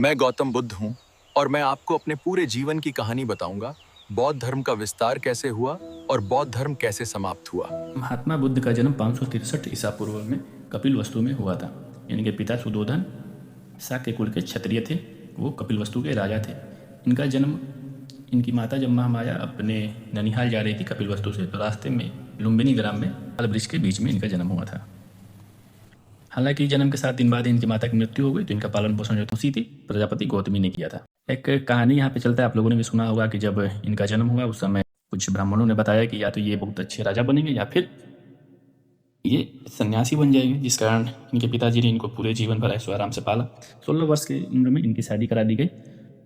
मैं गौतम बुद्ध हूँ और मैं आपको अपने पूरे जीवन की कहानी बताऊंगा। बौद्ध धर्म का विस्तार कैसे हुआ और बौद्ध धर्म कैसे समाप्त हुआ। महात्मा बुद्ध का जन्म 563 ईसा पूर्व में कपिलवस्तु में हुआ था। इनके पिता सुधोधन शाक्य कुल के क्षत्रिय थे, वो कपिलवस्तु के राजा थे। इनका जन्म इनकी माता जब महामाया अपने ननिहाल जा रही थी कपिलवस्तु से, तो रास्ते में लुम्बिनी ग्राम में ताल वृक्ष के बीच में इनका जन्म हुआ था। हालांकि जन्म के 7 दिन बाद इनकी माता की मृत्यु हो गई, तो इनका पालन पोषण जो उसी थी प्रजापति गौतमी ने किया था। एक कहानी यहाँ पे चलता है, आप लोगों ने भी सुना होगा कि जब इनका जन्म हुआ उस समय कुछ ब्राह्मणों ने बताया कि या तो ये बहुत अच्छे राजा बनेंगे या फिर ये सन्यासी बन जाएंगे, जिस कारण इनके पिताजी ने इनको पूरे जीवन भर ऐशो आराम से पाला। 16 वर्ष की उम्र में इनकी शादी करा दी गई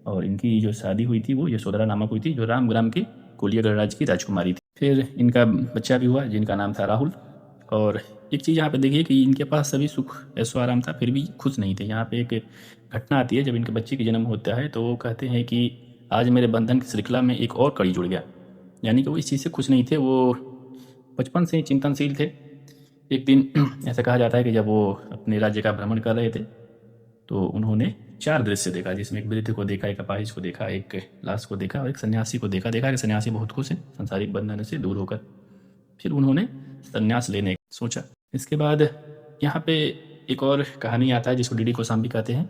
और इनकी जो शादी हुई थी वो यशोधरा नामक हुई थी, जो रामग्राम की कोलिया गणराज्य की राजकुमारी थी। फिर इनका बच्चा भी हुआ जिनका नाम था राहुल। और एक चीज़ यहाँ पे देखिए कि इनके पास सभी सुख ऐशो आराम था, फिर भी खुश नहीं थे। यहाँ पे एक घटना आती है, जब इनके बच्चे की जन्म होता है तो वो कहते हैं कि आज मेरे बंधन की श्रृंखला में एक और कड़ी जुड़ गया। यानी कि वो इस चीज़ से खुश नहीं थे, वो बचपन से ही चिंतनशील थे। एक दिन ऐसा कहा जाता है कि जब वो अपने राज्य का भ्रमण कर रहे थे तो उन्होंने 4 दृश्य देखा, जिसमें एक वृद्ध को देखा, एक अपाहिज को देखा, एक लाश को देखा और एक सन्यासी को देखा। कि सन्यासी बहुत खुश है सांसारिक बंधन से दूर होकर। फिर उन्होंने संन्यास लेने का सोचा। इसके बाद यहाँ पे एक और कहानी आता है जिसको डीडी कोसाम्बी कहते हैं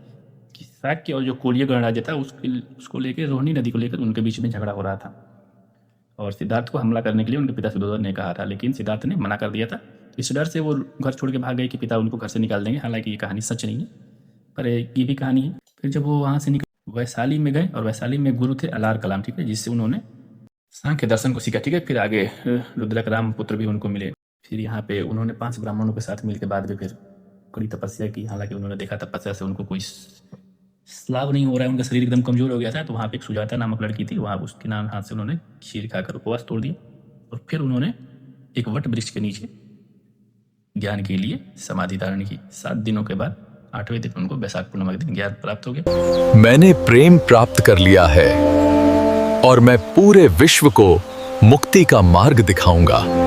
कि शाक्य और जो कोलिया गणराज्य था उसको लेकर, रोहिणी नदी को लेकर उनके बीच में झगड़ा हो रहा था और सिद्धार्थ को हमला करने के लिए उनके पिता सुधोधन ने कहा था, लेकिन सिद्धार्थ ने मना कर दिया था। इस डर से वो घर छोड़ के भाग गए कि पिता उनको घर से निकाल देंगे। हालांकि ये कहानी सच नहीं है, पर ये भी कहानी है। फिर जब वो वहाँ से निकल वैशाली में गए और वैशाली में गुरु थे अलार कलाम, ठीक है, जिससे उन्होंने सांख्य दर्शन को सीखा, ठीक है। फिर आगे रुद्रक राम पुत्र भी उनको मिले। फिर यहाँ पे उन्होंने 5 ब्राह्मणों के साथ मिलकर बाद में फिर कड़ी तपस्या की। हालांकि उन्होंने देखा तपस्या से उनको कोई लाभ नहीं हो रहा है, उनका शरीर एकदम कमजोर हो गया था। तो वहाँ पे एक सुजाता नामक लड़की थी, वहाँ उसके नाम हाथ से उन्होंने खीर खाकर उपवास तोड़ दिया और फिर उन्होंने एक वट वृक्ष के नीचे ज्ञान के लिए समाधि धारण की। 7 दिनों के बाद 8वें दिन उनको वैशाख पूर्णिमा के दिन ज्ञान प्राप्त हो गया। मैंने प्रेम प्राप्त कर लिया है और मैं पूरे विश्व को मुक्ति का मार्ग दिखाऊंगा।